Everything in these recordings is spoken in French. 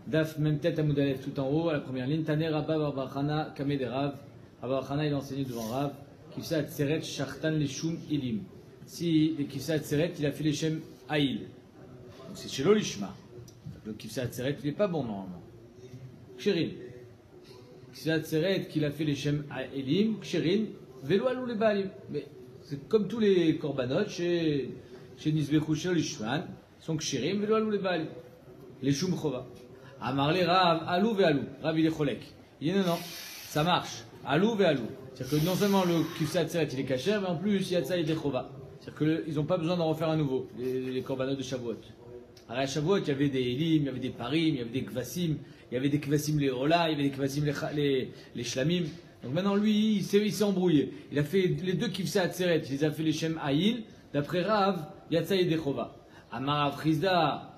Daf, même tête à Moudalef tout en haut, à la première ligne. Taner Rabba Barbachana Kameh de Rav. Rabba Barbachana, il a enseigné devant Rav. Kifsa Tseret Shartan Leshum Ilim. Si le Kifsa Tseret, il a fait les Shem Aïl. Donc c'est chez l'Olishma. Le Kifsa Tseret, il n'est pas bon normalement. Ksherin. Kifsa Tseret, qu'il a fait les Shem Aïlim. Ksherin. Velo alou les Balim. Mais c'est comme tous les korbanot chez Nisbechou, chez l'Olishman. Ils sont Ksherim, Velo alou les Balim. Les Shum Chova. Amarle Rav, alou ve alou. Rav il est cholek. Il dit non, ça marche. Alou ve alou. C'est-à-dire que non seulement le kifsa tseret il est caché, mais en plus il y a ça et des chova. C'est-à-dire qu'ils n'ont pas besoin d'en refaire à nouveau, les korbanot de Shavuot. Alors à Shavuot, il y avait des Elim, il y avait des Parim, il y avait des Kvasim, il y avait des Kvasim les Ola, il y avait des Kvasim les Shlamim. Donc maintenant lui, il s'est embrouillé. Il a fait les deux kifsa tseret, il les a fait les Shem Aïl. D'après Rav, il y a ça et des chova. Amar Rav Chizda.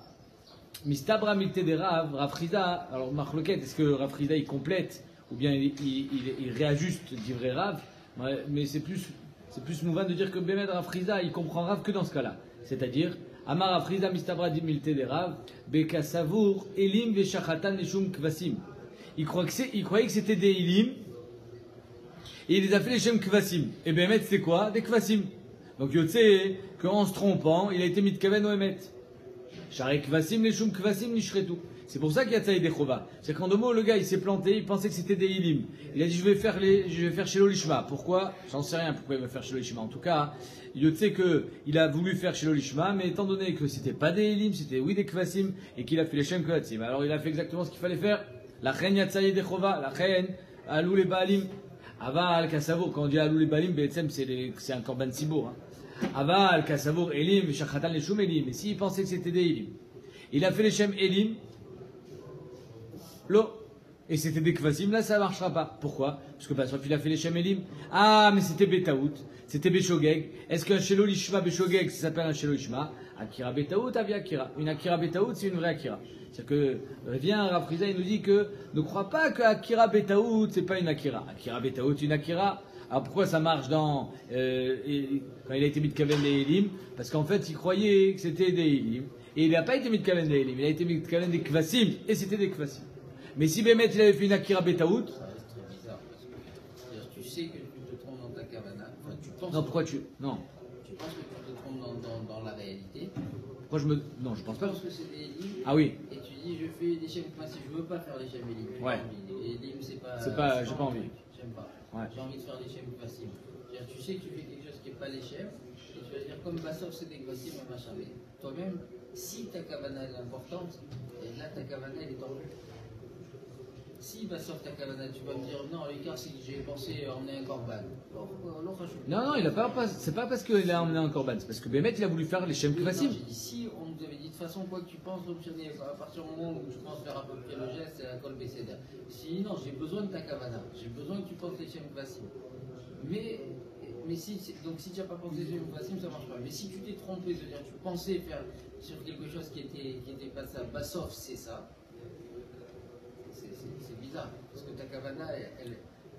Mistabra milte de Rav, Rav Chizda, alors Marloquette, est-ce que Rav Chizda il complète ou bien il réajuste d'ivré Rav, mais c'est plus mouvant de dire que Bémed Rav Chizda il comprend Rav que dans ce cas-là. C'est-à-dire, Amar Rav Chizda Mistabra milte de Rav, Beka Savour, Elim Veshachatan Neshum Kvasim. Il croyait que c'était des Elim et il les a fait les Shem Kvasim. Et Bémed c'est quoi? Des Kvasim. Donc il sait qu'en se trompant, il a été mitkaven au Emet. C'est pour ça qu'il y a Tsaïd et Chova. C'est qu'en deux mots, le gars il s'est planté, il pensait que c'était des Ilim. Il a dit je vais faire chez l'Olishma. Pourquoi? J'en sais rien pourquoi il va faire chez l'Olishma. En tout cas, il sait qu'il a voulu faire chez l'Olishma, mais étant donné que c'était pas des Ilim, c'était oui des Kvasim, et qu'il a fait les Shem Kvasim. Alors il a fait exactement ce qu'il fallait faire. La reine Yatsaïd et Chova, la reine, Alou les Baalim. Aval Kassavour, quand on dit Alou les Baalim, c'est un Korban Sibour. Aval, Kassavour, Elim, Shachatan, les Shum Elim. Et s'il pensait que c'était des Elim, il a fait les Shem Elim, l'eau, et c'était des Kvasim, là ça ne marchera pas. Pourquoi? Parce que sauf il a fait les Shem Elim. Ah, mais c'était Betaout, c'était Beshogeg. Est-ce qu'un Shelo Lishma Beshogeg, ça s'appelle un Shelo Lishma? Akira Betaout, Avi Akira. Une Akira Betaout, c'est une vraie Akira. C'est-à-dire que, vient Rav Chizda, il nous dit que ne crois pas que Akira Betaout, c'est pas une Akira. Akira Betaout, une Akira. Alors pourquoi ça marche quand il a été mis de Kaven des Elim? Parce qu'en fait il croyait que c'était des Elim. Et il n'a pas été mis de Kaven des Elim, il a été mis de Kaven des Kvasim. Et c'était des Kvasim. Mais si Bémet il avait fait une Akira Betaout. Ça reste très bizarre. Tu sais que tu te trompes dans ta kavana. Enfin, tu penses non, pourquoi tu. Non. Tu penses que tu te trompes dans la réalité. Pourquoi je me. Non, je pense pas. Tu penses que c'est des Elim. Ah oui. Et tu dis je fais des Shem Kvasim. Je veux pas faire les Shem Elim. Ouais. Les Elim c'est pas. J'ai pas envie. J'aime pas. Ouais. J'ai envie de faire des Shem Kvasim. Tu sais que tu fais quelque chose qui n'est pas les Shem. Et tu vas dire comme Bassov c'est des Kvasim et machin. Mais toi-même, si ta kavana est importante, et là ta kavana elle est tendue. Si Bassov ta kavana, tu vas me dire non, l'écart c'est que j'ai pensé emmener un korban. Non, il a pas. C'est pas parce qu'il a emmené un korban, c'est parce que Bémet il a voulu faire les Shem Kvasim. J'ai dit si on nous avait dit de toute façon quoi que tu penses d'optionner à partir du moment où tu penses faire à peu près le geste, c'est la colle BCD. Si non, j'ai besoin de ta kavana, j'ai besoin que tu penses les Shem Kvasim. Mais si tu n'as pas pensé les Shem Kvasim, ça marche pas. Mais si tu t'es trompé, c'est-à-dire tu pensais faire sur quelque chose qui était pas ça, Bassov c'est ça. C'est bizarre, parce que ta kavana,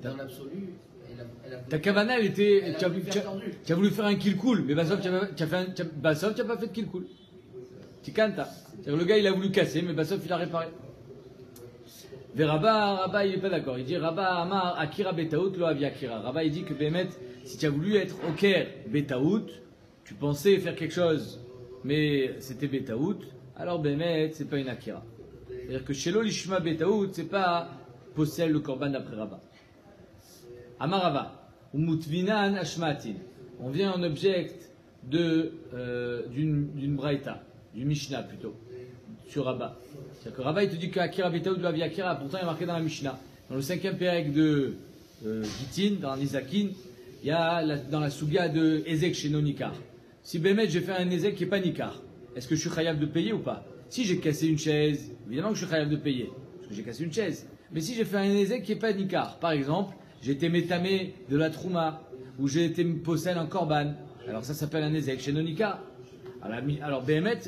dans l'absolu, ta kavana, elle était. Tu as voulu faire un kill cool, mais Bassov, tu n'as pas fait de kill cool. Tu cantes. Le gars, il a voulu casser, mais Bassov, il a réparé. Mais Rabat, il n'est pas d'accord. Il dit Rabat Amar Akira Betaout, lo avi Akira. Rabat, il dit que Bémet, si tu as voulu être au Caire Betaout, tu pensais faire quelque chose, mais c'était Betaout, alors Bémet, c'est pas une Akira. C'est-à-dire que chez l'Olishma Betaout, c'est pas possède le korban d'après Rabat. Amarava, Umutvinan Ashmatin. On vient en object d'une Braïta, du Mishnah plutôt, sur Rabat. C'est-à-dire que Rabat il te dit qu'Akira Betaout doit via Akira, pourtant il est marqué dans la Mishnah. Dans le 5e pérec de Gitin, dans l'Izakin, il y a dans la Suga de Ezek chez Nonikar. Si Bémet j'ai fait un Ezek qui n'est pas Nikar, est-ce que je suis chayav de payer ou pas? Si j'ai cassé une chaise, évidemment que je suis chayav de payer, parce que j'ai cassé une chaise. Mais si j'ai fait un Ezek qui n'est pas Nikar, par exemple, j'ai été métamé de la Trouma, ou j'ai été possède en Korban, alors ça s'appelle un Ezek chez Nonikar. Alors Bémet,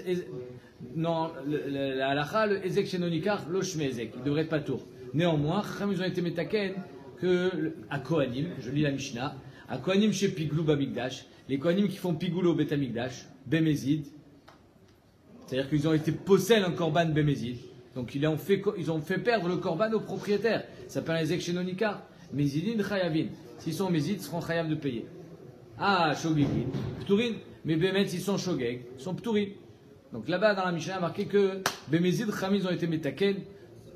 non, la halacha, le Ezek chez Nonikar, l'Oshme Ezek, il devrait être pas tour. Néanmoins, ils ont été métaken que à Kohanim, je lis la Mishnah, à Kohanim chez Piglou Bamikdash, les Kohanim qui font Pigoulo Betamikdash, Bémézid, c'est-à-dire qu'ils ont été possèdent en Korban Bémézid, Donc ils ont fait perdre le korban au propriétaire. Ça s'appelle un ezek shenonikar. Mezidin chayavin. S'ils sont mézides, ils seront chayav de payer. Ah, shogegin, pturin. Mais bémet, s'ils sont shogeg, ils sont pturin. Donc là-bas, dans la Mishnah, il y a marqué que Bémézid, Chamiz ont été métaken,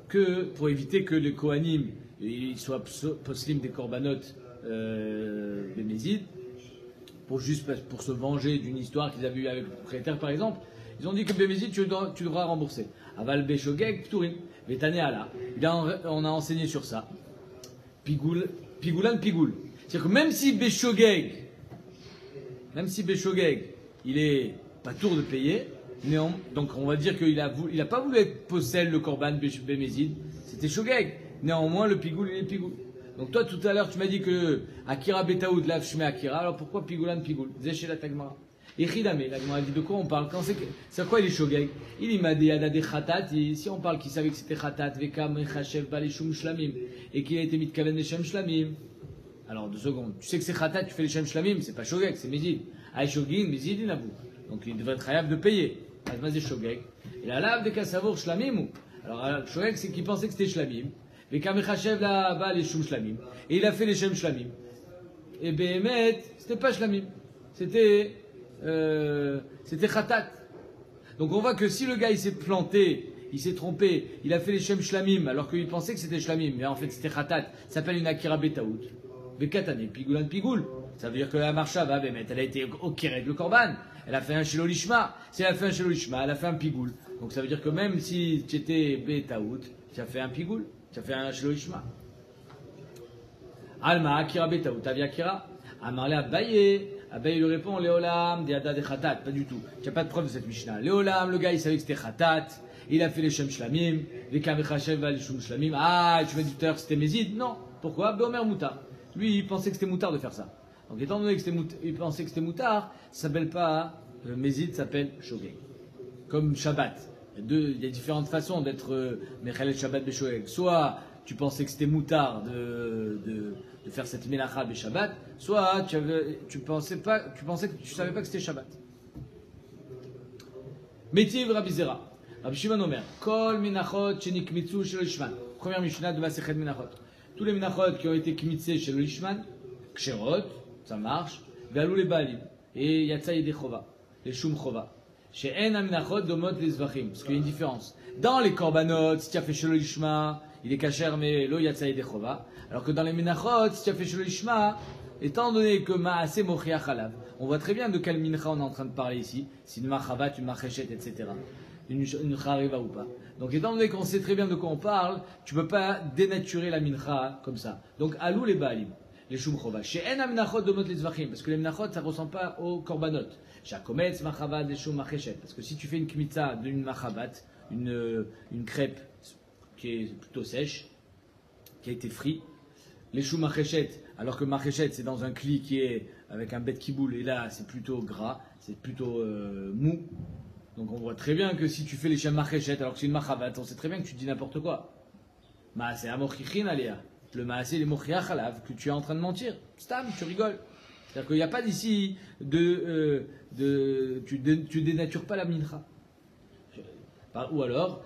que pour éviter que les Kohanim ils soient poslim des korbanot Bémézid, pour se venger d'une histoire qu'ils avaient eue avec le propriétaire, par exemple, ils ont dit que Bémézid, tu devras rembourser. Aval Beshogeg, Pturin. Vétané Allah. On a enseigné sur ça. Pigoulan, Pigoul. C'est-à-dire que même si Beshogeg, il est pas tour de payer, donc on va dire qu'il a pas voulu être possède le korban Bémézid, c'était Shogeg. Néanmoins, le Pigoul, il est Pigoul. Donc toi, tout à l'heure, tu m'as dit que Akira Betaoud, Lav Shme Akira, alors pourquoi Pigoulan Pigoul? Zéché la Tagmara. Et Chidame, la Gemara dit de quoi on parle? C'est quoi il est Shogeg? Il m'a dit Ada des Khatat, si on parle qu'il savait que c'était Khatat, Vekam, Chachev, Balishum, Shlamim, et qu'il a été mis de Kaven Shem Shlamim. Alors, 2 secondes. Tu sais que c'est Khatat, tu fais les Shem Shlamim, c'est pas Shogeg, c'est Mézid. Aïe Shogin, Mézid, il n'avoue. Donc il devrait être khayab de payer. Vas-y Shogeg. Et la lave de Kassavour Shlamim. Alors, Shogeg, c'est qu'il pensait que c'était Shlamim. Vekam, Chachev, là-bas, les Shum Shlamim. Et il a fait les Shem Shlamim. Et Behemet, c'était pas Shlamim. C'était Khatat. Donc on voit que si le gars il s'est planté, il s'est trompé, il a fait les Shem Shlamim alors qu'il pensait que c'était Shlamim, mais en fait c'était Khatat, ça s'appelle une Akira Betaout. Bekatane, Pigoulan Pigoul. Ça veut dire que la marcha va mettre, elle a été au Keret le Korban, elle a fait un Shelo Lishma. Si elle a fait un Shelo Lishma, elle a fait un Pigoul. Donc ça veut dire que même si tu étais Betaout, tu as fait un Pigoul, tu as fait un Shelo Lishma. Alma Akira Betaout, Avi Akira, Amarle Abaye. Abaye lui répond, Léolam, Diada de Khatat, pas du tout. Tu n'as pas de preuve de cette Mishnah. Léolam, le gars il savait que c'était Khatat, il a fait les Shem Shlamim, les Kamechachev, les Shum Shlamim. Ah, tu m'as dit tout à l'heure que c'était Mézid? Non. Pourquoi? Beomer Moutar. Lui, il pensait que c'était Moutar de faire ça. Donc étant donné qu'il pensait que c'était Moutar, ça s'appelle pas Mézid, ça s'appelle Shogeg. Comme Shabbat. Il y a différentes façons d'être Mechel Shabbat Beshogeg. Soit tu pensais que c'était Moutar de faire cette Melacha de Shabbat, soit tu pensais que tu savais pas que c'était Shabbat. Métiv Rabbi Zera. Rabbi Shimon Omer. Kol Minachot Shenikmitzu Shelo Ishman. Première Mishnah de Masechet Minachot. Tous les Minachot qui ont été kmitzés chez le Ishman, Ksherot, ça marche, Galou les Baalim, et Yatsa Yedei Chova, les Shum Chova. Chez En Aminachot Domot les Zvachim, parce qu'il y a une différence. Dans les Korbanot, si tu as fait chez le Ishma, il est kacher, mais lo Yatsa Yedei Chova. Alors que dans les Minachot, si tu as fait chez le Ishma, étant donné que Maaseh Mochiach Alav, on voit très bien de quel mincha on est en train de parler ici, si une Machavat, une Macheshet, etc. Une Chariva ou pas. Donc étant donné qu'on sait très bien de quoi on parle, tu ne peux pas dénaturer la mincha comme ça. Donc alou les baalim, les shum chova. Chez en aminachot domot les zvachim, parce que les minachot ça ne ressemble pas aux korbanot. Chez akometz machavat les shum macheshet, parce que si tu fais une kmitza d'une machavat, une crêpe qui est plutôt sèche, qui a été frite, les shum macheshet, alors que macheshet c'est dans un kli qui est avec un bet kiboul, et là c'est plutôt gras, c'est plutôt mou. Donc on voit très bien que si tu fais les shem macheshet alors que c'est une machavat, on sait très bien que tu dis n'importe quoi. Maaseh amochichin aléa. Le maaseh les mochiach alav, que tu es en train de mentir. Stam, tu rigoles. C'est-à-dire qu'il n'y a pas d'ici tu dénatures pas la mincha. Ou alors,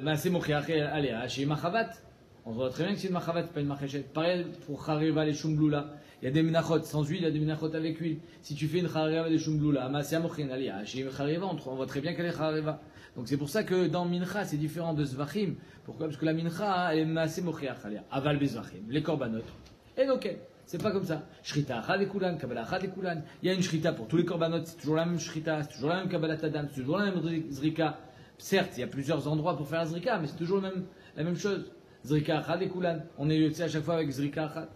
maaseh mochiach aléa, chez machavat. On voit très bien que c'est une machavat, pas une macheshet. Pareil pour chariva les shum bloula. Il y a des minachot sans huile, il y a des minachot avec huile. Si tu fais une chariva des shum bloula, maaseh amochin aléa, chez chariva, on voit très bien qu'elle est chariva. Donc c'est pour ça que dans mincha c'est différent de zvachim. Pourquoi? Parce que la mincha elle est maaseh mochiach aléa. Aval bezvachim, les korbanot. Et donc c'est pas comme ça. Shrita achad ekulan, kabbalah achad ekulan. Il y a une shrita pour tous les korbanot, c'est toujours la même shrita, c'est toujours la même kabbalat adam, c'est toujours la même zrika. Certes, il y a plusieurs endroits pour faire la zrika, mais c'est toujours la même chose. Zrika achad ekulan. On est à chaque fois avec zrika achad.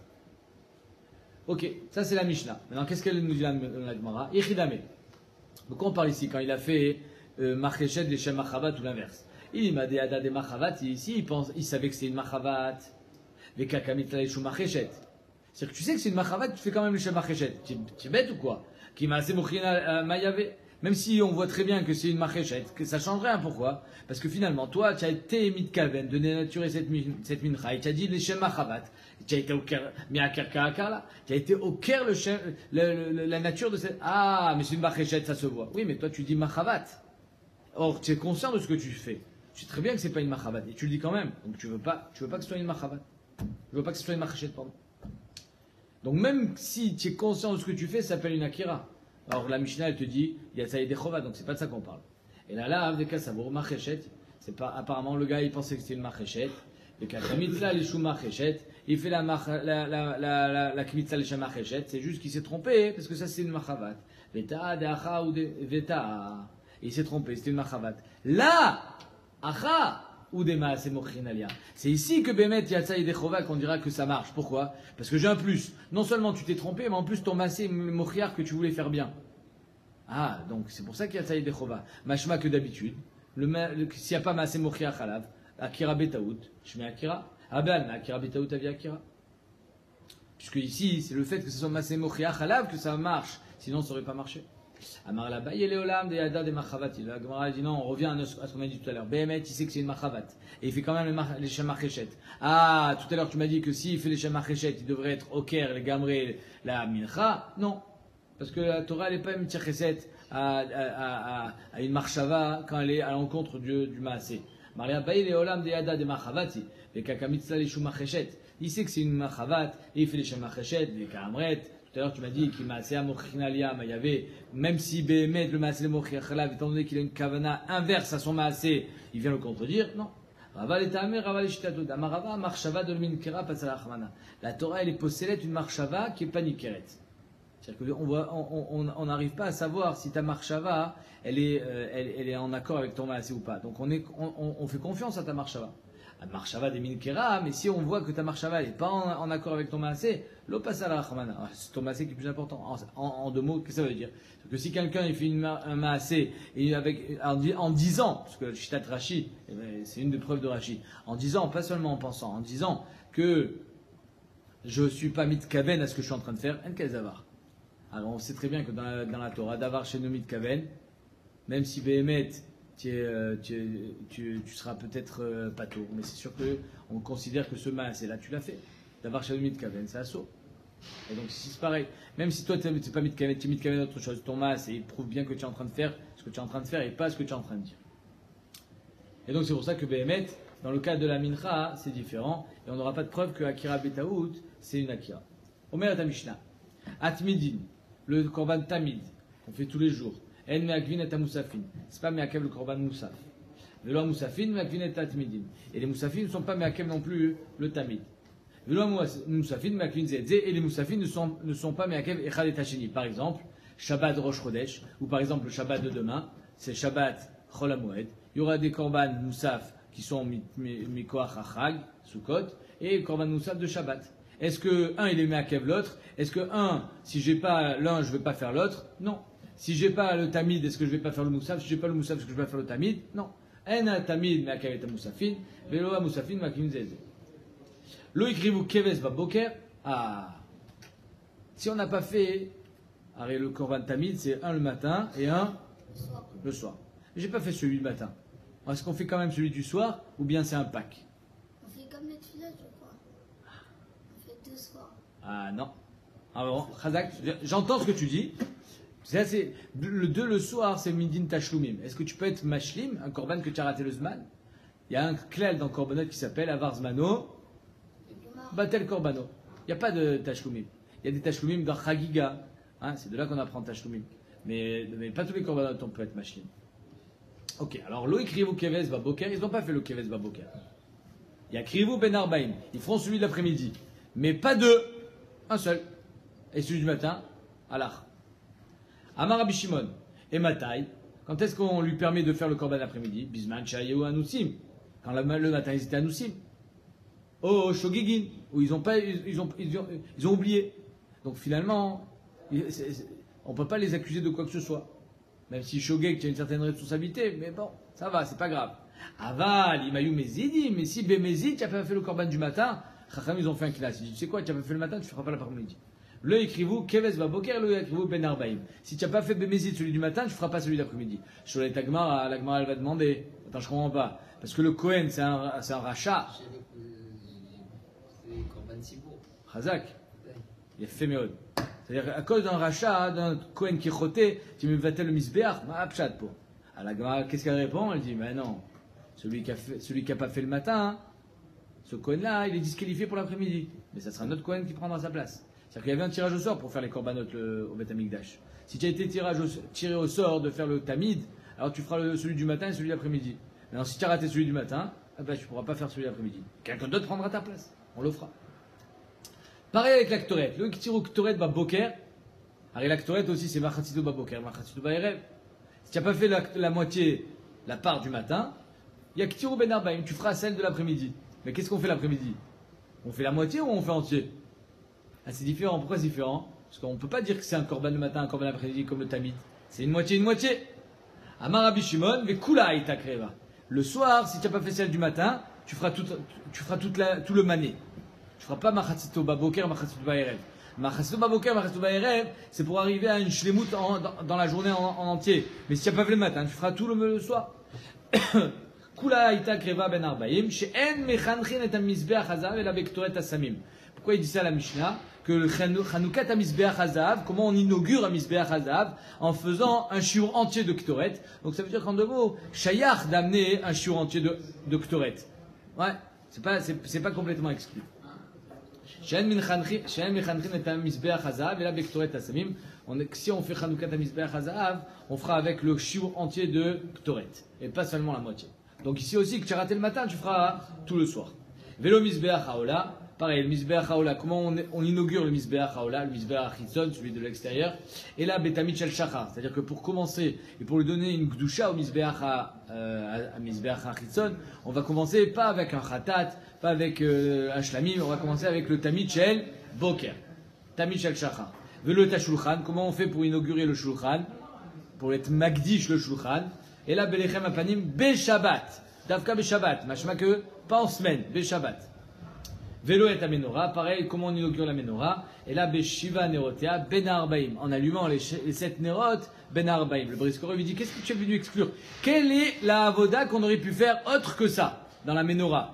Ok, ça c'est la Mishnah. Maintenant, qu'est-ce qu'elle nous dit la Gemara? Yechidame. Donc on parle ici quand il a fait Macheshet les Shem Machavat ou l'inverse. Il m'a dit Ada des Machavat, ici il savait que c'était une Machavat. Les Kakamit les Shum Macheshet. C'est-à-dire que tu sais que c'est une Machavat, tu fais quand même le Shem Macheshet. Tu es bête ou quoi? Qui m'a assez mochina Mayave. Même si on voit très bien que c'est une Macheshet, que ça change rien. Pourquoi? Parce que finalement, toi, tu as été mis de Kaven, de dénaturer cette mincha, et tu as dit les Shem Machavat. Tu as été au cœur, tu as été au cœur la nature de cette. Ah, mais c'est une macheshet, ça se voit. Oui, mais toi tu dis machavat. Or, tu es conscient de ce que tu fais. Tu sais très bien que c'est pas une machavat et tu le dis quand même. Donc tu veux pas que ce soit une machavat. Je veux pas que ce soit une machéchette, pardon. Donc même si tu es conscient de ce que tu fais, ça s'appelle une akira. Alors la Mishnah elle te dit il y a Saïd et Chova, donc c'est pas de ça qu'on parle. Et là, des cas savour machéchette, c'est pas apparemment le gars il pensait que c'était une machéchette. Et qu'à Kamitza les choux machéchette, il fait la Kamitza les choux machéchette, c'est juste qu'il s'est trompé parce que ça c'est une machavat. Veta de acha ou de veta. Il s'est trompé, c'était une machavat. Là, acha ou des maasé mochinalia. C'est ici que Bémet Yatsa et Dechova qu'on dira que ça marche. Pourquoi? Parce que j'ai un plus. Non seulement tu t'es trompé, mais en plus ton maasé mochiar que tu voulais faire bien. Ah, donc c'est pour ça qu'il y a Yatsa et Dechova. Machma que d'habitude. S'il n'y a pas maasé mochiar chalav, Akira betaout, je mets Akira. Ah ben, Akira betaout avia Akira. Puisque ici, c'est le fait que ce soit maasé mochiar chalav que ça marche. Sinon, ça n'aurait pas marché. Amar la baye le olam de yada de machavat. La Gemara dit non, on revient à ce qu'on a dit tout à l'heure. Béhémet, il sait que c'est une machavat. Et il fait quand même les shamachéchet. Ah, tout à l'heure tu m'as dit que s'il fait les shamachéchet, il devrait être au Caire, les gamré, la mincha. Non. Parce que la Torah, elle n'est pas mitzachesset à une marchava quand elle est à l'encontre du maasé. Amar la baye le olam de yada de machavati. Et kakamitza les shumachéchet. Il sait que c'est une machavat. Et il fait les shamachéchet, les gamret. Tout à l'heure, tu m'as dit qu'il m'a assez amochinalia, mais il y avait, même si Béhémet, le maasé le mochiachalav, étant donné qu'il a une kavana inverse à son maasé, il vient le contredire. Non. Rava l'etamer, Rava l'ishtatod. Amarava, marchava de minkera, pasalachmana. La Torah, elle est possédée d'une marchava qui est pas nikeret. C'est-à-dire qu'on n'arrive pas à savoir si ta marchava, elle est en accord avec ton maasé ou pas. Donc on fait confiance à ta marchava. À marchava des minkera, mais si on voit que ta marchava n'est pas en accord avec ton maasé, l'eau passe à la rachmana. C'est ton maasé qui est plus important. En deux mots, qu'est-ce que ça veut dire? C'est que si quelqu'un il fait un maasé en disant, parce que le Shitat Rashi, c'est une des preuves de Rashi, en disant, pas seulement en pensant, en disant que je ne suis pas mitkaven à ce que je suis en train de faire, en kezavar. Alors on sait très bien que dans la Torah, d'avar chez nous mitkaven, même si Béhémet, tu seras peut-être pas tôt, mais c'est sûr qu'on considère que ce maasé là, tu l'as fait. D'avoir chez le mitkaven, c'est assaut. Et donc si c'est pareil, même si toi tu n'es pas mitkaven, tu es mitkaven autre chose, ton maasé, il prouve bien que tu es en train de faire ce que tu es en train de faire et pas ce que tu es en train de dire. Et donc c'est pour ça que Béhémet, dans le cas de la mincha, c'est différent, et on n'aura pas de preuve que Akira Betaout, c'est une Akira. Omer Mishnah, Atmidin, le korban tamid, qu'on fait tous les jours. En me'akvin et moussafin. C'est pas me'akev le korban moussaf. Velo moussafin, me'akvin et atmidin. Et les moussafin ne sont pas me'akev non plus le tamid. Velo moussafin, me'akvin zedze. Et les moussafin ne sont pas me'akev echad et tacheni. Par exemple, Shabbat Rosh Chodesh, ou par exemple le Shabbat de demain, c'est Shabbat Chol HaMoed. Il y aura des korban moussaf qui sont mikoach achag, Sukkot, et korban moussaf de Shabbat. Est-ce que un il est me'akev l'autre? Est-ce que si j'ai pas l'un, je vais pas faire l'autre? Non. Si j'ai pas le tamid, est-ce que je vais pas faire le moussaf? Si j'ai pas le moussaf, est-ce que je vais faire le tamid? Non. En tamid me'akev et moussafin, velo moussafin me'akvin zeze. Lo ikrivu keves baboker. Ah. Si on n'a pas fait, le korban tamid, c'est un le matin et un le soir. J'ai pas fait celui du matin. Est-ce qu'on fait quand même celui du soir ou bien c'est un pack? On fait comme les tefilot, je crois. On fait deux soirs. Ah non. Ah bon, Khazak, j'entends ce que tu dis. C'est le 2 le soir, c'est midin tashlumim. Est-ce que tu peux être mashlim, un korban que tu as raté le zman? Il y a un klel dans korbanot qui s'appelle avar zmano, batel korbano. Il n'y a pas de tashlumim. Il y a des tashlumim dans chagiga. Hein, c'est de là qu'on apprend tashlumim. Mais pas tous les korbanot on peut être mashlim. Ok, alors lo ikrivu keves baboker, ils n'ont pas fait le keves baboker. Il y a krivu ben arbaim. Ils feront celui de l'après-midi. Mais pas deux, un seul. Et celui du matin, alach. Amar Rabbi Shimon et Matai, quand est-ce qu'on lui permet de faire le korban l'après-midi? Bisman Shayeu Anousim, quand le matin ils étaient Anousim. Oh, Shogigin, où ils ont oublié. Donc finalement, on ne peut pas les accuser de quoi que ce soit. Même si Shogeg, tu as une certaine responsabilité, mais bon, ça va, c'est pas grave. Aval, Imayou Mezidi, mais si Bémézid, tu n'as pas fait le korban du matin, Chacham, ils ont fait un classe. Ils disent, tu sais quoi, tu n'as pas fait le matin, tu ne feras pas l'après-midi. Le écrivou, keves baboker, le écrivou ben arbaim. Si tu n'as pas fait bémézid celui du matin, tu ne feras pas celui d'après-midi. Sur les tagmar, la Gemara elle va demander. Attends, je comprends pas. Parce que le Kohen, c'est un rachat. C'est korban sibour. Chazak. Il est fait méod. C'est-à-dire, à cause d'un rachat, d'un Kohen qui est choté, tu me vatel le misbéach, ma apchat pour. À la Gemara, qu'est-ce qu'elle répond? Elle dit, mais non. celui qui a pas fait le matin, hein, ce Kohen-là, il est disqualifié pour l'après-midi. Mais ça sera un autre Kohen qui prendra sa place. C'est-à-dire qu'il y avait un tirage au sort pour faire les korbanot au Beth Amikdash. Si tu as été tiré au sort de faire le tamid, alors tu feras celui du matin et celui de l'après-midi. Maintenant, si tu as raté celui du matin, tu ne pourras pas faire celui de l'après-midi. Quelqu'un d'autre prendra ta place. On le fera. Pareil avec la Ktoret. Le qui tire au Ktoret Baboker, alors la Ktoret aussi c'est Machatzito Baboker, Machatzito Baerev. Si tu n'as pas fait la moitié, la part du matin, il y a Ktiro Ben Arbaim, tu feras celle de l'après-midi. Mais qu'est-ce qu'on fait l'après-midi? On fait la moitié ou on fait entier? Ah, c'est différent. Pourquoi c'est différent? Parce qu'on ne peut pas dire que c'est un korban le matin, un korban l'après-midi comme le tamid. C'est une moitié, une moitié. Amar Rabbi Shimon, mais kula ita kreva. Le soir, si tu n'as pas fait celle du matin, tu feras tout le mané. Tu ne feras pas machatzito baboker, machatzito baerev. Machatzito baboker, machatzito baerev, c'est pour arriver à une shlemut dans la journée en entier. Mais si tu n'as pas fait le matin, tu feras tout le soir. Kula ita kreva ben arbaim, she'en mechanchin et amizbeach hazav et la bektoret asamim. Pourquoi il dit ça à la Mishnah? Que le Chanoukat à Mizbeach Hazav, comment on inaugure un Mizbeach Hazav? En faisant un shiur entier de Ktoret. Donc ça veut dire qu'en 2 mots, Shayach d'amener un shiur entier de Ktoret. Ouais, c'est pas complètement exclu. Si on fait Chanoukat à Mizbeach Hazav, on fera avec le shiur entier de Ktoret. Et pas seulement la moitié. Donc ici aussi, que tu as raté le matin, tu feras tout le soir. Velo Mizbeach Haola. Pareil, le Mizbeach Haola, comment on inaugure le Mizbeach Haola, le Mizbeach Chitzon, celui de l'extérieur, et là, Betamit Shel Shachar, c'est-à-dire que pour commencer, et pour lui donner une Gdusha au Mizbeach Chitzon, on va commencer pas avec un Khatat, pas avec un Shlamim, on va commencer avec le Tamit Shel Boker, Tamit Shel Shachar. Velo Shulchan, comment on fait pour inaugurer le Shulchan, pour être Magdish le Shulchan, et là, Belechem Apanim, Beshabbat, Davka Beshabbat, machma que, pas en semaine, Beshabbat. Vélo et la menorah, pareil, comment on inaugure la menorah? Et là, Beshiva Nerotea, Ben Arbaim, en allumant les 7 Nerot, Ben Arbaim. Le Briskoro lui dit, qu'est-ce que tu es venu exclure? Quelle est la avoda qu'on aurait pu faire autre que ça, dans la menorah?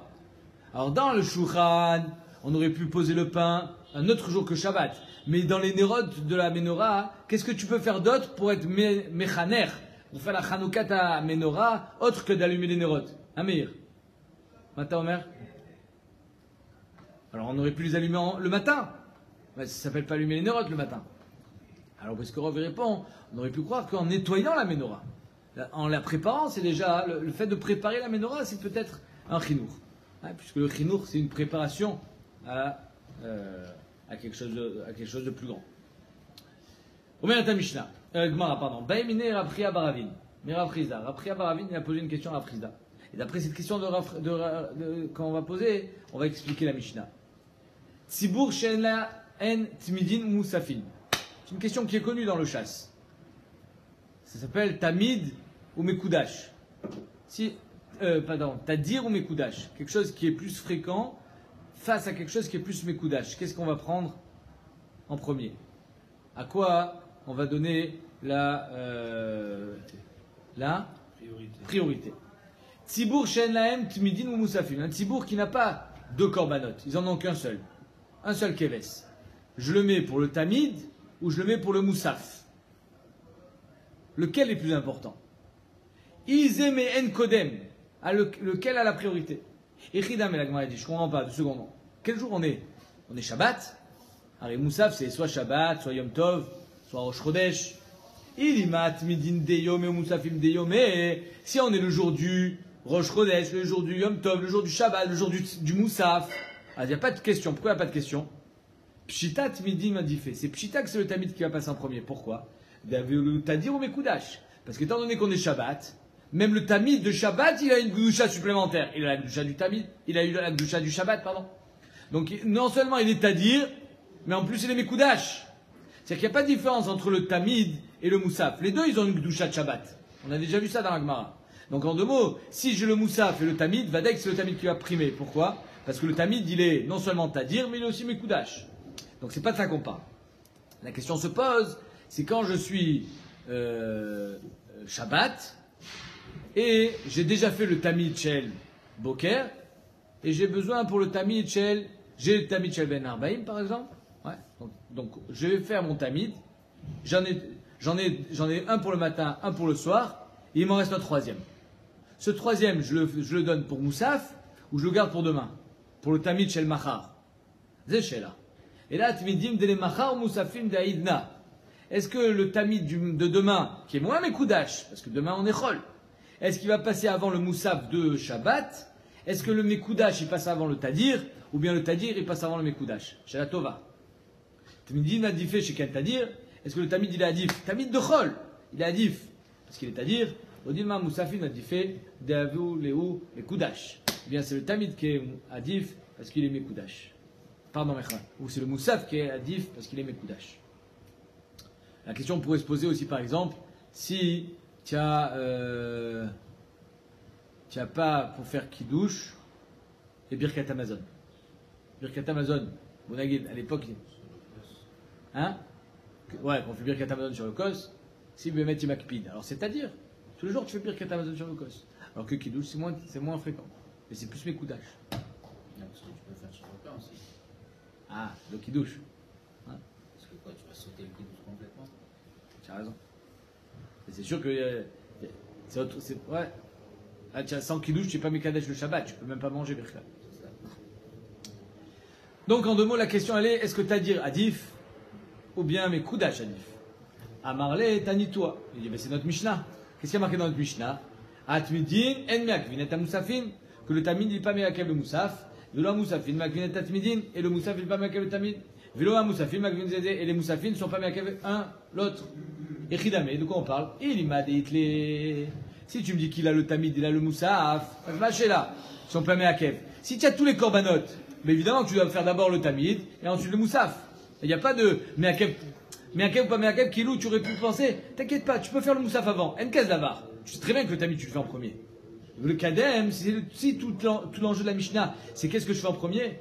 Alors, dans le Shulchan, on aurait pu poser le pain un autre jour que Shabbat. Mais dans les Nerot de la menorah, qu'est-ce que tu peux faire d'autre pour être Mechaner? Pour faire la Chanoukat à menorah, autre que d'allumer les Nerot? Amir. Mata Omer? Alors on aurait pu les allumer le matin. Ça ne s'appelle pas allumer les nérotes le matin. Alors Briskorov répond, on aurait pu croire qu'en nettoyant la menorah, en la préparant, c'est déjà, le fait de préparer la menorah, c'est peut-être un chinour. Puisque le chinour, c'est une préparation à quelque chose de plus grand. Omer ta Mishnah, Gemara, pardon. Baïmine Rapria Baravin. Mais Raprizda. Rapria Baravin, il a posé une question à Raprizda. Et d'après cette question quand on va poser, on va expliquer la Mishnah. Tzibour she'en en tmidin moussafin. C'est une question qui est connue dans le chasse. Ça s'appelle tamid ou mekoudash. Tadir ou mekoudash. Quelque chose qui est plus fréquent face à quelque chose qui est plus mekoudash. Qu'est-ce qu'on va prendre en premier? À quoi on va donner la priorité? Tzibour she'en lahem tmidin ou moussafin. Un tzibour qui n'a pas 2 korbanot. Ils en ont qu'un seul. Un seul keves. Je le mets pour le tamid ou je le mets pour le moussaf? Lequel est plus important? Izeme en kodem. Lequel a la priorité? Echidam et la Gemara dit, je ne comprends pas, 2 secondes. Quel jour on est? On est Shabbat. Alors moussaf c'est soit Shabbat, soit Yom Tov, soit Rosh Chodesh. Ilimat midin deyom et moussafim deyom. Si on est le jour du Rosh Chodesh, le jour du Yom Tov, le jour du Shabbat, le jour du moussaf, il n'y a pas de question. Pourquoi il n'y a pas de question? Pshita tmidim adifé. C'est Pshita que c'est le tamid qui va passer en premier. Pourquoi? Tadir ou mekoudash. Parce qu'étant donné qu'on est Shabbat, même le tamid de Shabbat, il a une gdusha supplémentaire. Il a la gdusha du tamid, il a eu la gdusha du Shabbat, pardon. Donc non seulement il est tadir, mais en plus il est mekoudash. C'est-à-dire qu'il n'y a pas de différence entre le tamid et le moussaf. Les deux, ils ont une gdusha de Shabbat. On a déjà vu ça dans la Gemara. Donc en 2 mots, si j'ai le moussaf et le tamid, Vadek c'est le tamid qui va primer. Pourquoi? Parce que le tamid, il est non seulement tadir, mais il est aussi mekoudash. Donc c'est pas de ça qu'on parle. La question se pose, c'est quand je suis Shabbat, et j'ai déjà fait le tamid shel boker, et j'ai besoin pour le tamid shel, j'ai le tamid shel ben arbaim par exemple. Ouais. Donc je vais faire mon tamid, j'en ai un pour le matin, un pour le soir, et il m'en reste un 3e. Ce troisième, je le donne pour Moussaf ou je le garde pour demain? Pour le Tamid Shel Machar. C'est Shela. Et là, Tmidim de Machar Moussafim d'Aïdna. Est-ce que le Tamid de demain, qui est moins Mekoudash, parce que demain on est Chol, est-ce qu'il va passer avant le Moussaf de Shabbat? Est-ce que le Mekoudash il passe avant le Tadir? Ou bien le Tadir il passe avant le Mekoudash? Chez la Tova. Tmidim Adifé chez quel Tadir? Est-ce que le Tamid il est Adif? Tamid de Chol, il est Adif. Parce qu'il est Tadir. Odilma Moussafim Adifé, Deavu, Léou, Mekoudash. Eh bien c'est le Tamid qui est Adif parce qu'il est Mekoudash. Pardon, Mecha. Ou c'est le Moussaf qui est Adif parce qu'il est Mekoudash. La question pourrait se poser aussi, par exemple, si tu as pas pour faire Kiddush et Birkat Amazon. Birkat Amazon, Bonagid, à l'époque, hein? Ouais, on fait Birkat Amazon sur le Kos, si Bémet il Makpid. Alors c'est-à-dire, tous les jours tu fais Birkat Amazon sur le Kos. Alors que Kiddush, c'est moins fréquent. Mais c'est plus Mekoudash. Parce que tu peux faire sur le pain aussi. Ah, le Kiddush. Parce que quoi, tu vas sauter le kiddush complètement? Tu as raison. Et c'est sûr que c'est autre. Ouais. Ah, tu as 100 Kiddush, tu n'es pas Mekadesh le Shabbat, tu peux même pas manger Birkat. Donc en deux mots, la question elle est, est-ce que Tadir Adif ou bien Mekoudash Adif? Amarle Tanitoua. Il dit, mais c'est notre Mishnah. Qu'est-ce qu'il y a marqué dans notre Mishnah? Atmidin en Meakvin et Moussafin. Que le Tamid n'est pas Meakev le Moussaf. Velo Moussafin Meakvin et Atmidin. Et le Moussaf n'est pas Meakev le Tamid. Velo Moussafin Meakvin Zézé. Et les Moussafin ne sont pas Meakev un l'autre. Et Chidame, de quoi on parle? Il m'a dit, si tu me dis qu'il a le Tamid, il a le Moussaf, mâchez là. Ils sont pas Meakev. Si tu as tous les corbanotes, mais évidemment que tu dois faire d'abord le Tamid et ensuite le Moussaf. Il n'y a pas de Meakev ou pas Meakev, Kilou, tu aurais pu penser. T'inquiète pas, tu peux faire le Moussaf avant. Enkaz Davar. Tu sais très bien que le Tamid, tu le fais en premier. Le Kadem, si tout l'enjeu de la Mishnah, c'est qu'est-ce que je fais en premier?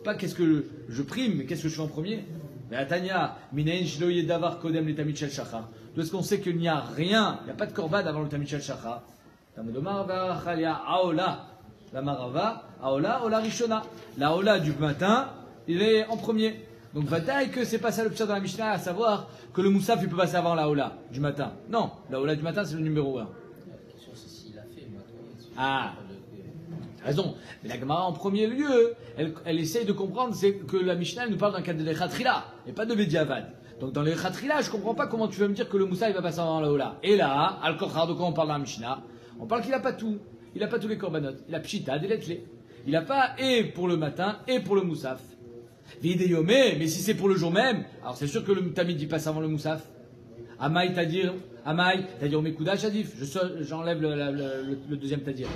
Pas qu'est-ce que je prime, mais qu'est-ce que je fais en premier? Mais Atania, Minayin Shloye Davar Kodem le Tamid Shel Shachar. D'où est-ce qu'on sait qu'il n'y a rien, il n'y a pas de korban avant le Tamid Shel Shachar? Tamodomar Vachalia Aola. La Marava, Aola, Ola Rishona. La Aola du matin, il est en premier. Donc Vataï que c'est pas ça le pshat dans la Mishnah, à savoir que le Moussaf il peut passer avant la Aola du matin. Non, la Aola du matin c'est le numéro 1. La question c'est s'il a fait, moi, Ah, t'as raison. Mais la Gemara en premier lieu, elle essaye de comprendre c'est que la Mishnah elle nous parle d'un cas de l'Echatrila et pas de Bediavad. Donc dans l'Echatrila, je comprends pas comment tu veux me dire que le Moussaf il va passer avant la Aola. Et là, Al-Kochar, de quoi on parle dans la Mishnah? On parle qu'il a pas tout. Il n'a pas tous les corbanotes. Il a Pshita, des lettres. Il n'a pas et pour le matin et pour le Moussaf. Vidéomé, mais si c'est pour le jour même, alors c'est sûr que le Tamid il passe avant le Moussaf. Amaï, Tadir Mekoudash Adif. J'enlève le deuxième Tadir.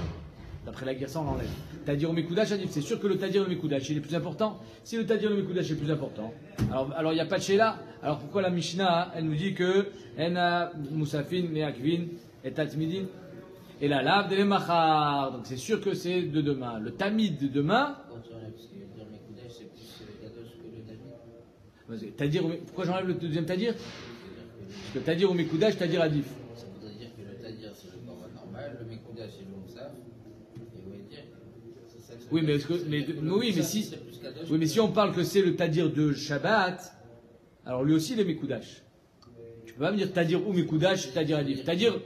D'après la Gersa, on l'enlève. Tadir Mekoudash Adif. C'est sûr que le Tadir Mekoudash il est plus important. Si le Tadir Mekoudash est plus important, alors il n'y a pas de Sheila. Alors pourquoi la Mishnah, elle nous dit que Ena Moussafin, Meakvin et Tatmidin? Et la lave de l'emachar. Donc c'est sûr que c'est de demain. Le Tamid de demain. Quand tu enlèves, parce que dire Mekoudash, c'est plus le Kadosh que le Tamid. Tadir, pourquoi j'enlève le deuxième Tadir? Parce que Tadir ou Mekoudash, Tadir Adif. Ça voudrait dire que le Tadir c'est le korban normal, le Mekoudash c'est le Moussaf. Et vous voyez dire, c'est ça que ça Oui, mais, oui, mais si on parle que c'est le Tadir de Shabbat, alors lui aussi il est Mekoudash. Tu peux pas me dire Tadir ou Mekoudash, Tadir Adif. Tadir.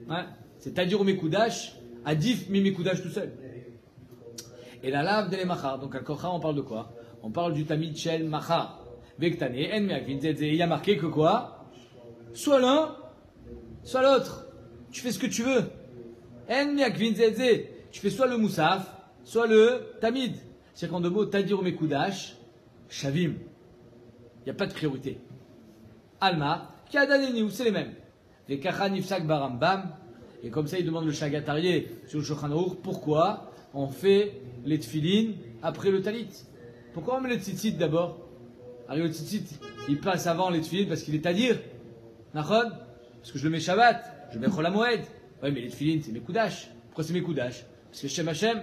Ouais. C'est Tadir ou Mekoudash, Adif mi Mekoudash tout seul. Et la lave de l'emachar. Donc à Kocha on parle de quoi? On parle du Tamid Shel Machar. Vektane, En Meakvin Zedze. Il y a marqué que quoi? Soit l'un, soit l'autre. Tu fais ce que tu veux. En Meakvin Zedze. Tu fais soit le Moussaf, soit le Tamid. C'est qu'en deux mots, Tadir ou Mekoudash, Shavim. Il n'y a pas de priorité. Alma, Kiadaneni, c'est les mêmes. Les Kacha Nifsak Barambam. Et comme ça, il demande le Shagatarié sur le Shulchan Aruch, pourquoi on fait les tfilin après le talit? Pourquoi on met le tzitzit d'abord? Alors le tzitzit, il passe avant les tfilin parce qu'il est tadir. Nachon? Parce que je le mets Shabbat, je le mets Chol HaMoed. Oui, mais les tfilin, c'est Mekoudash. Pourquoi c'est Mekoudash? Parce que Shem Hashem,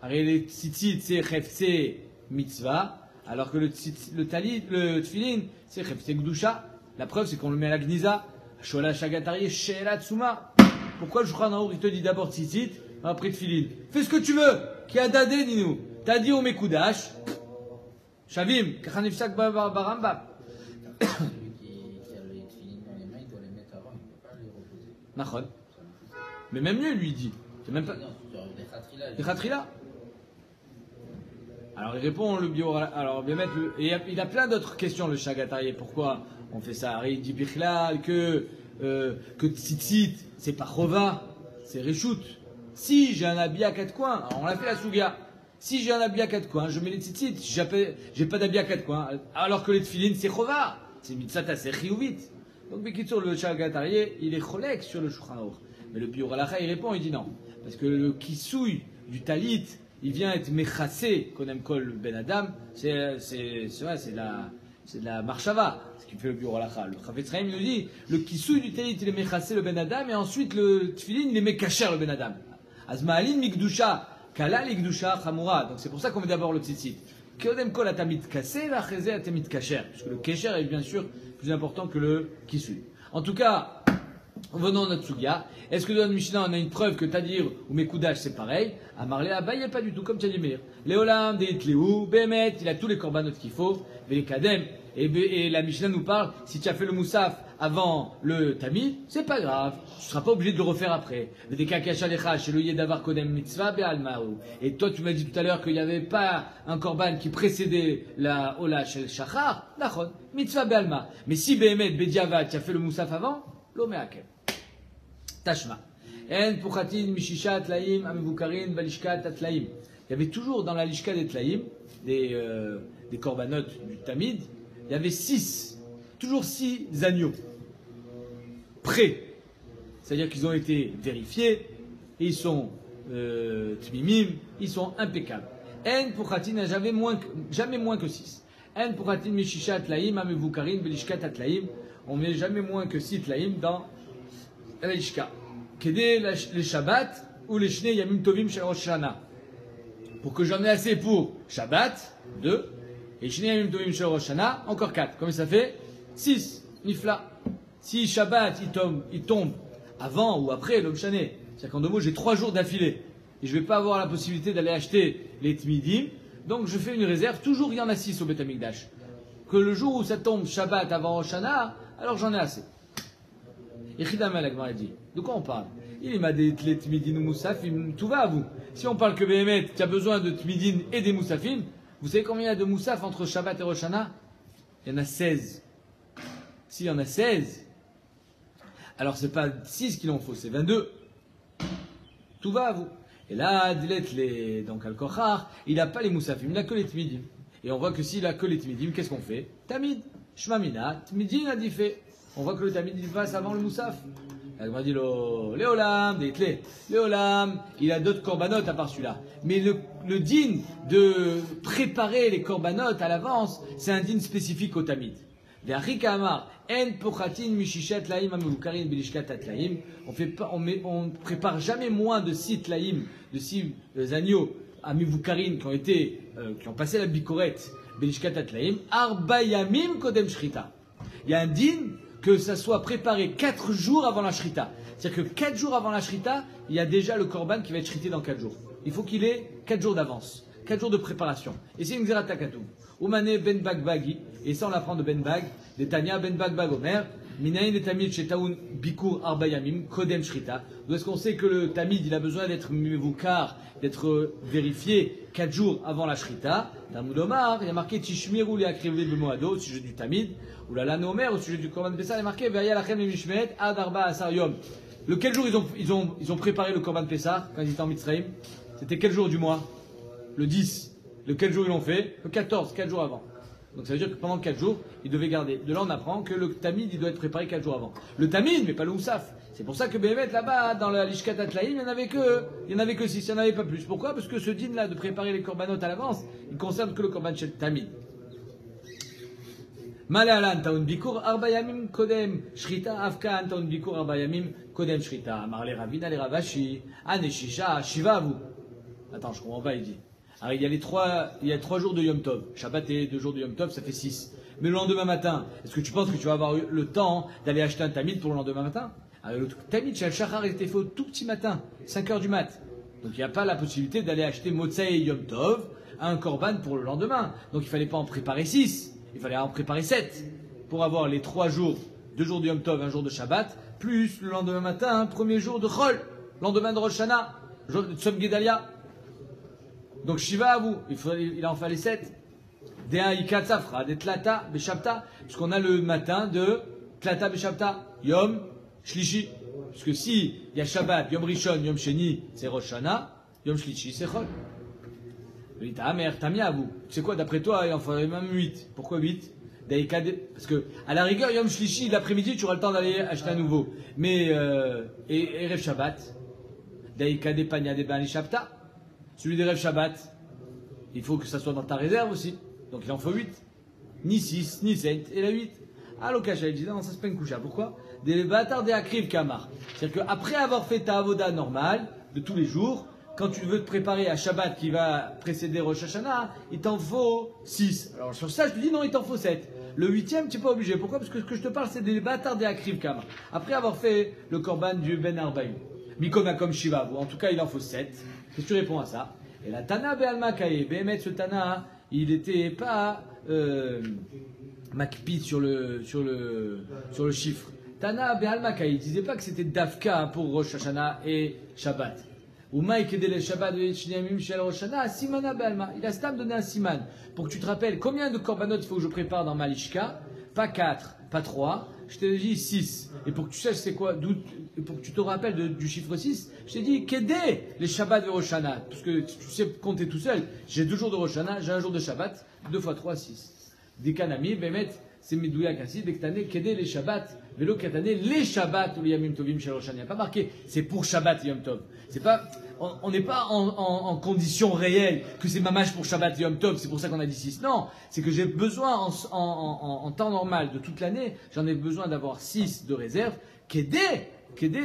alors les tzitzit, c'est Chefse Mitzvah, alors que le talit, le tfilin, c'est Chefse Gdusha. La preuve, c'est qu'on le met à la Gniza. Shola Shagatarié, Sheela Tsuma. Pourquoi le Shulchan Aruch il te dit d'abord tzitzit, après tfilin? Fais ce que tu veux. Qui a dadé, Ninou? T'as dit au Mekoudash. Shavim, Kachanifsak Baramba. Celui qui a les tefilines dans les mains, il doit les mettre avant, il ne peut pas les reposer. Nachon. Mais même mieux, lui, il dit. C'est même pas. Non, les khatrila. Les khatrila. Alors il répond le bio. Alors bien mettre et il a plein d'autres questions le Shagatarié. Pourquoi on fait ça? Il dit Bichlal que tzitzit c'est pas chova, c'est reshoot. Si j'ai un habit à 4 coins, alors on l'a fait la souga. Si j'ai un habit à 4 coins, je mets les tzitzit. Si j'ai pas d'habit à 4 coins, alors que les tefilines c'est chova, c'est mitzvata, c'est chiyuvit. Donc Bekitsur le Shagatarié il est cholek sur le Shulchan Aruch. Mais le bio Halacha il répond, il dit non, parce que le kisouille du talit il vient être mechassé, qu'on aime kol ben Adam, c'est de la marshava, ce qui fait le bureau halacha. Le Chafetz Chaim nous dit, le kisouille du talit il est mechassé le ben Adam, et ensuite le tefilin il est mekacher le ben Adam. Azma'alin mikdusha, kala likdusha chamura. Donc c'est pour ça qu'on met d'abord le tzitzit. Qu'on kol atamit kassé, la chazé atamit kacher. Puisque le kesher est bien sûr plus important que le kisouille. En tout cas, venons à notre sugia. Est-ce que dans le Mishnah on a une preuve que Tadir ou Mekoudash c'est pareil? À Marlé Abaye pas du tout, comme tu as dit Meir. Léolam, Deitléou, Bémet, il a tous les corbanotes qu'il faut, les Kadem. Et la Mishnah nous parle, si tu as fait le Moussaf avant le Tamid, c'est pas grave, tu ne seras pas obligé de le refaire après. Et toi tu m'as dit tout à l'heure qu'il n'y avait pas un korban qui précédait la Ola Shel Shachar, Nachon, Mitzvah Be'alma. Mais si Bémet, Bediava, tu as fait le Moussaf avant, l'Omeakel. Tashma. En Puchatin, Mishisha, Tlaim, Amevukarin, Balishka, Tatlaim. Il y avait toujours dans la Lishka des Tlaim, des corbanotes du Tamid, il y avait 6, toujours 6 agneaux, prêts. C'est-à-dire qu'ils ont été vérifiés, et ils sont tmimim, ils sont impeccables. En Puchatin n'a jamais moins que 6. En Puchatin, Mishisha, Tlaim, Amevukarin, Balishka, Tatlaim. On ne met jamais moins que 6 Tlaim dans la Lishka. Kedé les Shabbat ou les Shnei Yamim Tovim Shel Rosh Hashanah. Pour que j'en ai assez pour Shabbat, 2, et Shnei Yamim Tovim Shel Rosh Hashanah, encore 4. Combien ça fait? 6. Nifla. Si Shabbat il tombe avant ou après l'Om Shané, c'est-à-dire qu'en 2 mots j'ai 3 jours d'affilée, et je ne vais pas avoir la possibilité d'aller acheter les Tmidim, donc je fais une réserve, toujours il y en a 6 au Beth Amikdash. Que le jour où ça tombe Shabbat avant Rosh Hashanah, alors j'en ai assez. Echidam al-Agmar dit. De quoi on parle? Il m'a dit les tmidin ou moussafim, tout va à vous. Si on parle que Béhémet, tu as besoin de tmidin et des moussafim, vous savez combien il y a de moussaf entre Shabbat et Rosh Hashanah? Il y en a 16. S'il y en a 16, alors c'est pas 6 qu'il en faut, c'est 22. Tout va à vous. Et là, donc Al-Kochar, il n'a pas les moussafim, il n'a que les tmidim. Et on voit que s'il a que les tmidim, qu'est-ce qu'on fait? Tamid, Shmamina, tmidin a dit fait. On voit que le tamid il passe avant le moussaf. Elle m'a dit Léolam, Léolam, il a d'autres corbanotes à part celui-là. Mais le din de préparer les corbanotes à l'avance, c'est un din spécifique au tamid. On prépare jamais moins de 6 tlaïm, de 6 agneaux à Mivoukarin qui ont passé la bikorette, Belishkat Atlaïm, Arba Yamim Kodem Shrita. Il y a un din que ça soit préparé 4 jours avant la shrita. C'est-à-dire que 4 jours avant la shrita, il y a déjà le korban qui va être shrité dans 4 jours. Il faut qu'il ait 4 jours d'avance, 4 jours de préparation. Et c'est une xerata katoum. Oumane ben bag bagi, et ça on l'apprend de ben bag, des Tanya ben bag bag omer, minayin de tamid shetaoun bikur arbayamim, kodem shrita. D'où est-ce qu'on sait que le tamid il a besoin d'être mivukar, d'être vérifié 4 jours avant la shrita? Talmud Omar, il y a marqué tishmiru li akrivé bemoado au sujet du tamid. Oulala Nomer, au sujet du Korban Pessah, il est marqué Ve'aya lachem mishmet ad arba asar yom. Quel jour ils ont préparé le Korban Pessah quand ils étaient en Mitzrayim? C'était quel jour du mois? Le 10. Quel jour ils l'ont fait? Le 14, 4 jours avant. Donc ça veut dire que pendant 4 jours, ils devaient garder. De là on apprend que le tamid il doit être préparé 4 jours avant. Le tamid, mais pas le moussaf. C'est pour ça que Béhémet là-bas, dans la Lishkat Atlaïm, il n'y en avait que 6, il n'y en avait pas plus. Pourquoi? Parce que ce din là de préparer les corbanotes à l'avance, il concerne que le korban shel tamid. Malalan taun bikur arba yamim kodem shrita afkan taun bikur arba yamim kodem shrita. Amar le Ravina le Ravashi aneshisha shiva vous. Attends, je comprends pas, il dit. Alors il y a 3 jours de Yom Tov. Shabbat et 2 jours de Yom Tov, ça fait 6. Mais le lendemain matin, est-ce que tu penses que tu vas avoir le temps d'aller acheter un tamid pour le lendemain matin? Alors le tamid chez Al-Shachar était fait au tout petit matin, 5h du mat. Donc il n'y a pas la possibilité d'aller acheter Motsei Yom Tov à un korban pour le lendemain. Donc il fallait pas en préparer 6. Il fallait en préparer 7 pour avoir les 3 jours, 2 jours de Yom Tov, 1 jour de Shabbat, plus le lendemain matin, 1er jour de Chol, lendemain de Rosh Hashanah. Tzom Gedalia. Donc Shiva à vous, il en fallait 7. Des Ikatsafra, des Tlata, Beshabta, puisqu'on a le matin de Tlata, Beshabta, Yom, Shlishi. Parce que si il y a Shabbat, Yom Rishon, Yom Sheni, c'est Rosh Hashanah, Yom Shlishi, c'est Chol. Ta mère, t'as mis à vous. C'est quoi, d'après toi, il en faudrait même 8. Pourquoi 8? Parce que, à la rigueur, Yom Shlishi, l'après-midi, tu auras le temps d'aller acheter un nouveau. Mais, et Rev Shabbat, Daïkade Panya de Bani Shabta, celui des Rev Shabbat, il faut que ça soit dans ta réserve aussi. Donc il en faut 8. Ni 6, ni 7, et la 8. Ah, l'Okasha, il dit non, ça se peine coucha. Pourquoi? Des bâtards des Akriv Kamar. C'est-à-dire qu'après avoir fait ta avoda normale, de tous les jours, quand tu veux te préparer à Shabbat qui va précéder Rosh Hashanah, il t'en faut 6. Alors sur ça, je te dis non, il t'en faut 7. Le 8e, tu n'es pas obligé. Pourquoi? Parce que ce que je te parle, c'est des bâtards des Akriv Kamar. Après avoir fait le Korban du Ben Arbaïm. Mikoma comme Shiva, en tout cas, il en faut 7. Qu'est-ce que tu réponds à ça? Et la Tana Be'alma Kaye, Behemet, ce Tana, il n'était pas makpid sur le chiffre. Tana Be'alma Kaye, il ne disait pas que c'était Dafka pour Rosh Hashanah et Shabbat. Ou Maïkedele Shabbat de Shinamim Shel Rosh Hashanah, Simana Be'alma. Il a stam donné un siman pour que tu te rappelles combien de korbanot il faut que je prépare dans ma lishka. Pas 4, pas 3, je t'ai dit 6. Et pour que tu saches c'est quoi, pour que tu te rappelles du chiffre 6, je t'ai dit qu'aider les Shabbats de Rosh Hashanah. Parce que tu sais compter tout seul. J'ai 2 jours de Rosh Hashanah, j'ai un jour de Shabbat, 2 fois 3, 6. Des kanami, Bemet, c'est Medouya Kassi, dès que t'as qu'aider les Shabbats, vélo katané, les Shabbats ou les Yamim Tovim chez Rosh Hashanah. Il n'y a pas marqué, c'est pour Shabbat et Yom Tov. C'est pas, on n'est pas en condition réelle que c'est mamash pour Shabbat et Yom Tov, c'est pour ça qu'on a dit 6. Non, c'est que j'ai besoin en temps normal de toute l'année, j'en ai besoin d'avoir 6 de réserve. Kedé,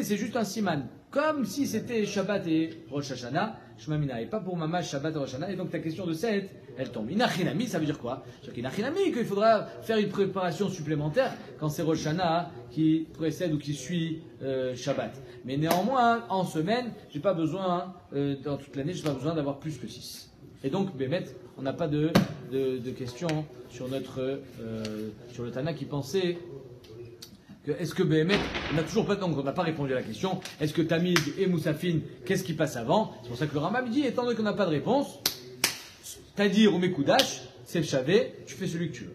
c'est juste un siman. Comme si c'était Shabbat et Rosh Hashanah, Shmamina, et pas pour mamash Shabbat et Rosh Hashanah. Et donc ta question de 7, elle tombe. Inachinami, ça veut dire quoi? C'est inachinami qu'il faudra faire une préparation supplémentaire quand c'est Rosh Hashanah qui précède ou qui suit Shabbat. Mais néanmoins, en semaine, j'ai pas besoin, dans toute l'année, j'ai pas besoin d'avoir plus que 6. Et donc, Bémet, on n'a pas de questions sur sur le Tana qui pensait que est-ce que Bémet, on n'a toujours pas, donc on n'a pas répondu à la question, est-ce que Tamid et Moussafin, qu'est-ce qui passe avant? C'est pour ça que le Rambam dit, étant donné qu'on n'a pas de réponse, Tadir ou Mekoudash, c'est le Chavé, tu fais celui que tu veux.